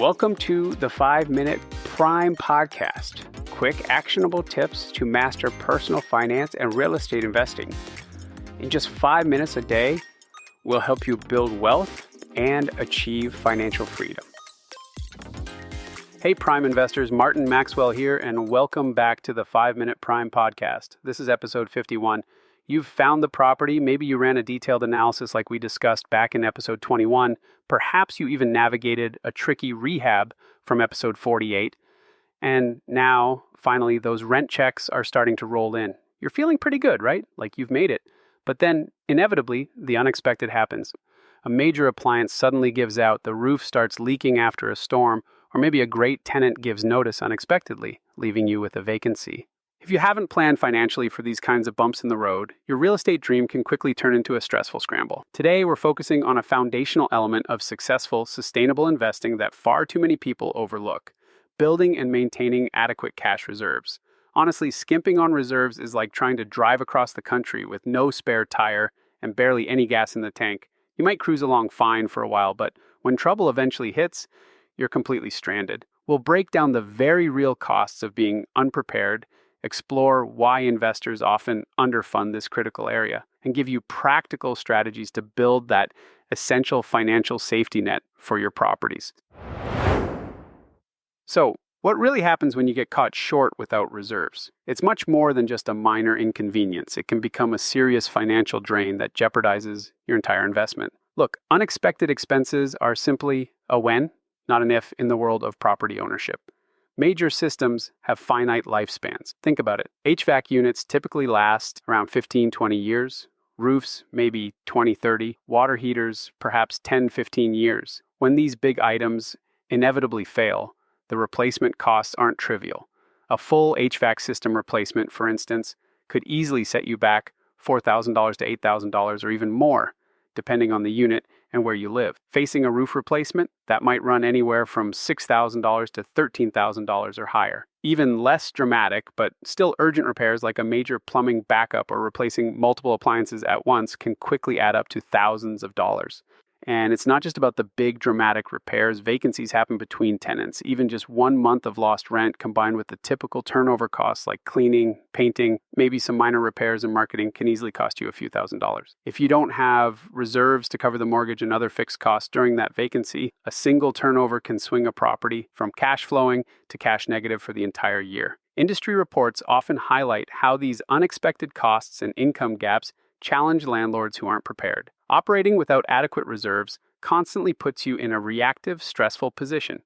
Welcome to the 5-Minute Prime Podcast. Quick, actionable tips to master personal finance and real estate investing. In just 5 minutes a day, we'll help you build wealth and achieve financial freedom. Hey, Prime investors, Martin Maxwell here, and welcome back to the 5-Minute Prime Podcast. This is episode 51. You've found the property, maybe you ran a detailed analysis like we discussed back in episode 21. Perhaps you even navigated a tricky rehab from episode 48. And now, finally, those rent checks are starting to roll in. You're feeling pretty good, right? Like you've made it. But then, inevitably, the unexpected happens. A major appliance suddenly gives out, the roof starts leaking after a storm, or maybe a great tenant gives notice unexpectedly, leaving you with a vacancy. If you haven't planned financially for these kinds of bumps in the road, your real estate dream can quickly turn into a stressful scramble. Today, we're focusing on a foundational element of successful, sustainable investing that far too many people overlook: building and maintaining adequate cash reserves. Honestly, skimping on reserves is like trying to drive across the country with no spare tire and barely any gas in the tank. You might cruise along fine for a while, but when trouble eventually hits, you're completely stranded. We'll break down the very real costs of being unprepared, explore why investors often underfund this critical area, and give you practical strategies to build that essential financial safety net for your properties. So, what really happens when you get caught short without reserves? It's much more than just a minor inconvenience. It can become a serious financial drain that jeopardizes your entire investment. Look, unexpected expenses are simply a when, not an if, in the world of property ownership. Major systems have finite lifespans. Think about it. HVAC units typically last around 15-20 years. Roofs, maybe 20-30. Water heaters, perhaps 10-15 years. When these big items inevitably fail, the replacement costs aren't trivial. A full HVAC system replacement, for instance, could easily set you back $4,000 to $8,000 or even more, depending on the unit and where you live. Facing a roof replacement, that might run anywhere from $6,000 to $13,000 or higher. Even less dramatic, but still urgent repairs like a major plumbing backup or replacing multiple appliances at once can quickly add up to thousands of dollars. And it's not just about the big dramatic repairs. Vacancies happen between tenants. Even just 1 month of lost rent combined with the typical turnover costs like cleaning, painting, maybe some minor repairs and marketing can easily cost you a few $1,000s. If you don't have reserves to cover the mortgage and other fixed costs during that vacancy, a single turnover can swing a property from cash flowing to cash negative for the entire year. Industry reports often highlight how these unexpected costs and income gaps challenge landlords who aren't prepared. Operating without adequate reserves constantly puts you in a reactive, stressful position,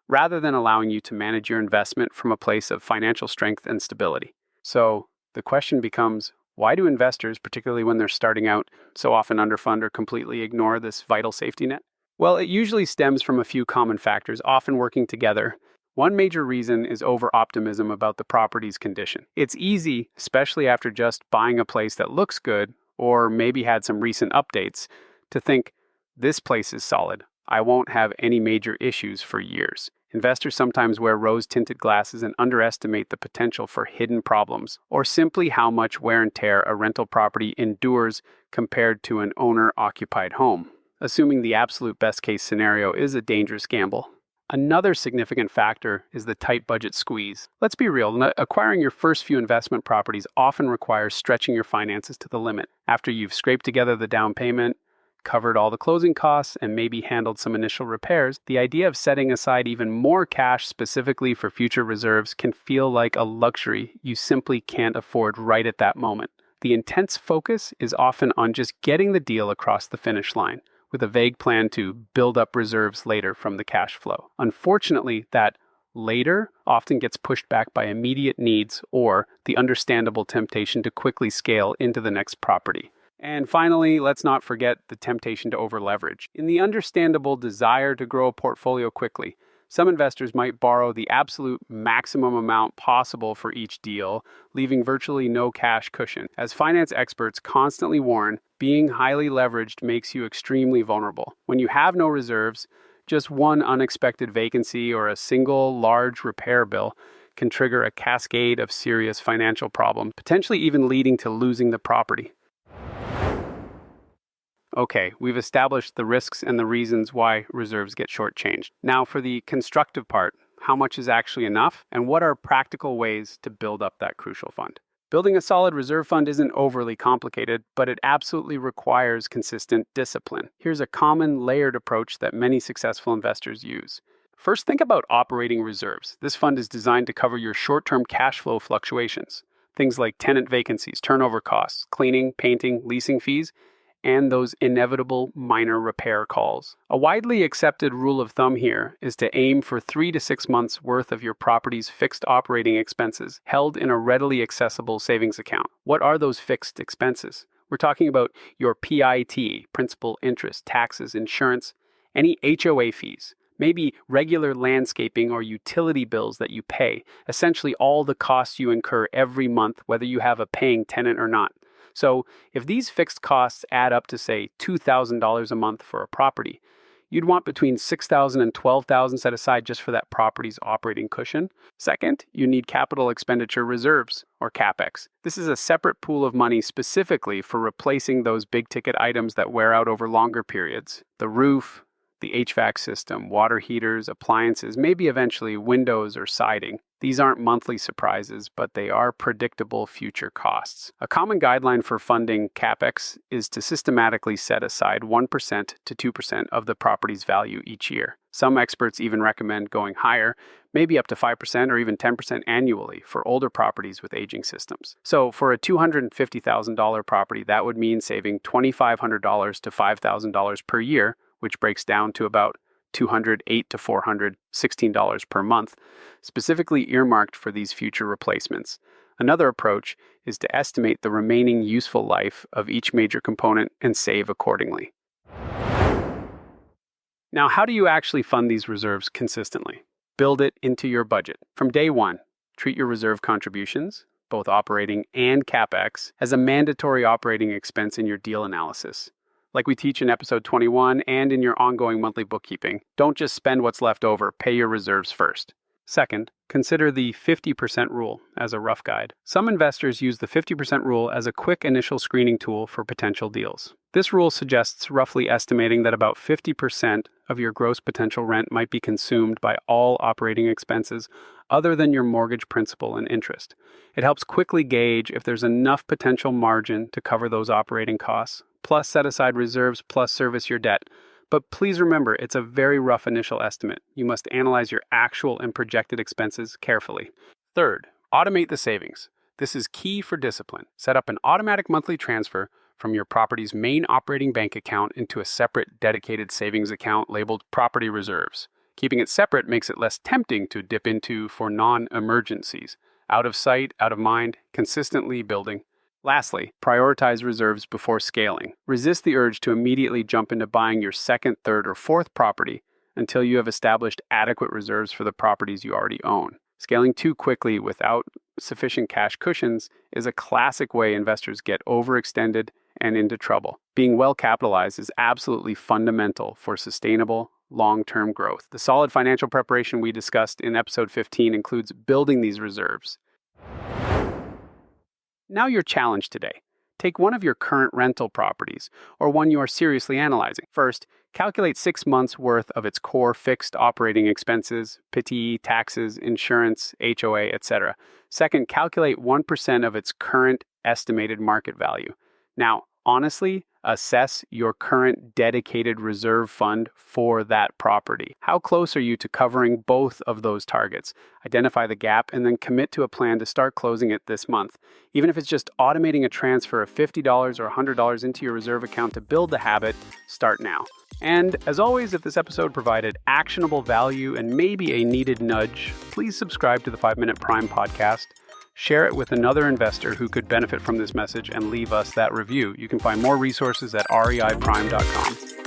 rather than allowing you to manage your investment from a place of financial strength and stability. So the question becomes, why do investors, particularly when they're starting out, so often underfund or completely ignore this vital safety net? Well, it usually stems from a few common factors, often working together. One major reason is over-optimism about the property's condition. It's easy, especially after just buying a place that looks good, or maybe had some recent updates, to think, this place is solid. I won't have any major issues for years. Investors sometimes wear rose-tinted glasses and underestimate the potential for hidden problems, or simply how much wear and tear a rental property endures compared to an owner-occupied home, assuming the absolute best-case scenario is a dangerous gamble. Another significant factor is the tight budget squeeze. Let's be real, acquiring your first few investment properties often requires stretching your finances to the limit. After you've scraped together the down payment, covered all the closing costs, and maybe handled some initial repairs, the idea of setting aside even more cash specifically for future reserves can feel like a luxury you simply can't afford right at that moment. The intense focus is often on just getting the deal across the finish line, with a vague plan to build up reserves later from the cash flow. Unfortunately, that later often gets pushed back by immediate needs or the understandable temptation to quickly scale into the next property. And finally, let's not forget the temptation to over-leverage. In the understandable desire to grow a portfolio quickly, some investors might borrow the absolute maximum amount possible for each deal, leaving virtually no cash cushion. As finance experts constantly warn, being highly leveraged makes you extremely vulnerable. When you have no reserves, just one unexpected vacancy or a single large repair bill can trigger a cascade of serious financial problems, potentially even leading to losing the property. Okay, we've established the risks and the reasons why reserves get shortchanged. Now for the constructive part, how much is actually enough, and what are practical ways to build up that crucial fund? Building a solid reserve fund isn't overly complicated, but it absolutely requires consistent discipline. Here's a common layered approach that many successful investors use. First, think about operating reserves. This fund is designed to cover your short-term cash flow fluctuations. Things like tenant vacancies, turnover costs, cleaning, painting, leasing fees, and those inevitable minor repair calls. A widely accepted rule of thumb here is to aim for 3 to 6 months worth of your property's fixed operating expenses held in a readily accessible savings account. What are those fixed expenses? We're talking about your PIT, principal, interest, taxes, insurance, any HOA fees, maybe regular landscaping or utility bills that you pay, essentially all the costs you incur every month, whether you have a paying tenant or not. So if these fixed costs add up to, say, $2,000 a month for a property, you'd want between $6,000 and $12,000 set aside just for that property's operating cushion. Second, you need capital expenditure reserves, or CapEx. This is a separate pool of money specifically for replacing those big-ticket items that wear out over longer periods. The roof, the HVAC system, water heaters, appliances, maybe eventually windows or siding. These aren't monthly surprises, but they are predictable future costs. A common guideline for funding CapEx is to systematically set aside 1% to 2% of the property's value each year. Some experts even recommend going higher, maybe up to 5% or even 10% annually for older properties with aging systems. So for a $250,000 property, that would mean saving $2,500 to $5,000 per year, which breaks down to about $208 to $416 per month, specifically earmarked for these future replacements. Another approach is to estimate the remaining useful life of each major component and save accordingly. Now, how do you actually fund these reserves consistently? Build it into your budget. From day one, treat your reserve contributions, both operating and CapEx, as a mandatory operating expense in your deal analysis. Like we teach in episode 21 and in your ongoing monthly bookkeeping, don't just spend what's left over, pay your reserves first. Second, consider the 50% rule as a rough guide. Some investors use the 50% rule as a quick initial screening tool for potential deals. This rule suggests roughly estimating that about 50% of your gross potential rent might be consumed by all operating expenses other than your mortgage principal and interest. It helps quickly gauge if there's enough potential margin to cover those operating costs, plus set aside reserves, plus service your debt. But please remember, it's a very rough initial estimate. You must analyze your actual and projected expenses carefully. Third, automate the savings. This is key for discipline. Set up an automatic monthly transfer from your property's main operating bank account into a separate dedicated savings account labeled property reserves. Keeping it separate makes it less tempting to dip into for non-emergencies. Out of sight, out of mind, consistently building. Lastly, prioritize reserves before scaling. Resist the urge to immediately jump into buying your second, third, or fourth property until you have established adequate reserves for the properties you already own. Scaling too quickly without sufficient cash cushions is a classic way investors get overextended and into trouble. Being well capitalized is absolutely fundamental for sustainable, long-term growth. The solid financial preparation we discussed in episode 15 includes building these reserves. Now your challenge today. Take one of your current rental properties, or one you are seriously analyzing. First, calculate 6 months' worth of its core fixed operating expenses, PIT, taxes, insurance, HOA, etc. Second, calculate 1% of its current estimated market value. Now, honestly, assess your current dedicated reserve fund for that property. How close are you to covering both of those targets? Identify the gap and then commit to a plan to start closing it this month. Even if it's just automating a transfer of $50 or $100 into your reserve account to build the habit, start now. And as always, if this episode provided actionable value and maybe a needed nudge, please subscribe to the 5-Minute Prime podcast. Share it with another investor who could benefit from this message and leave us that review. You can find more resources at reiprime.com.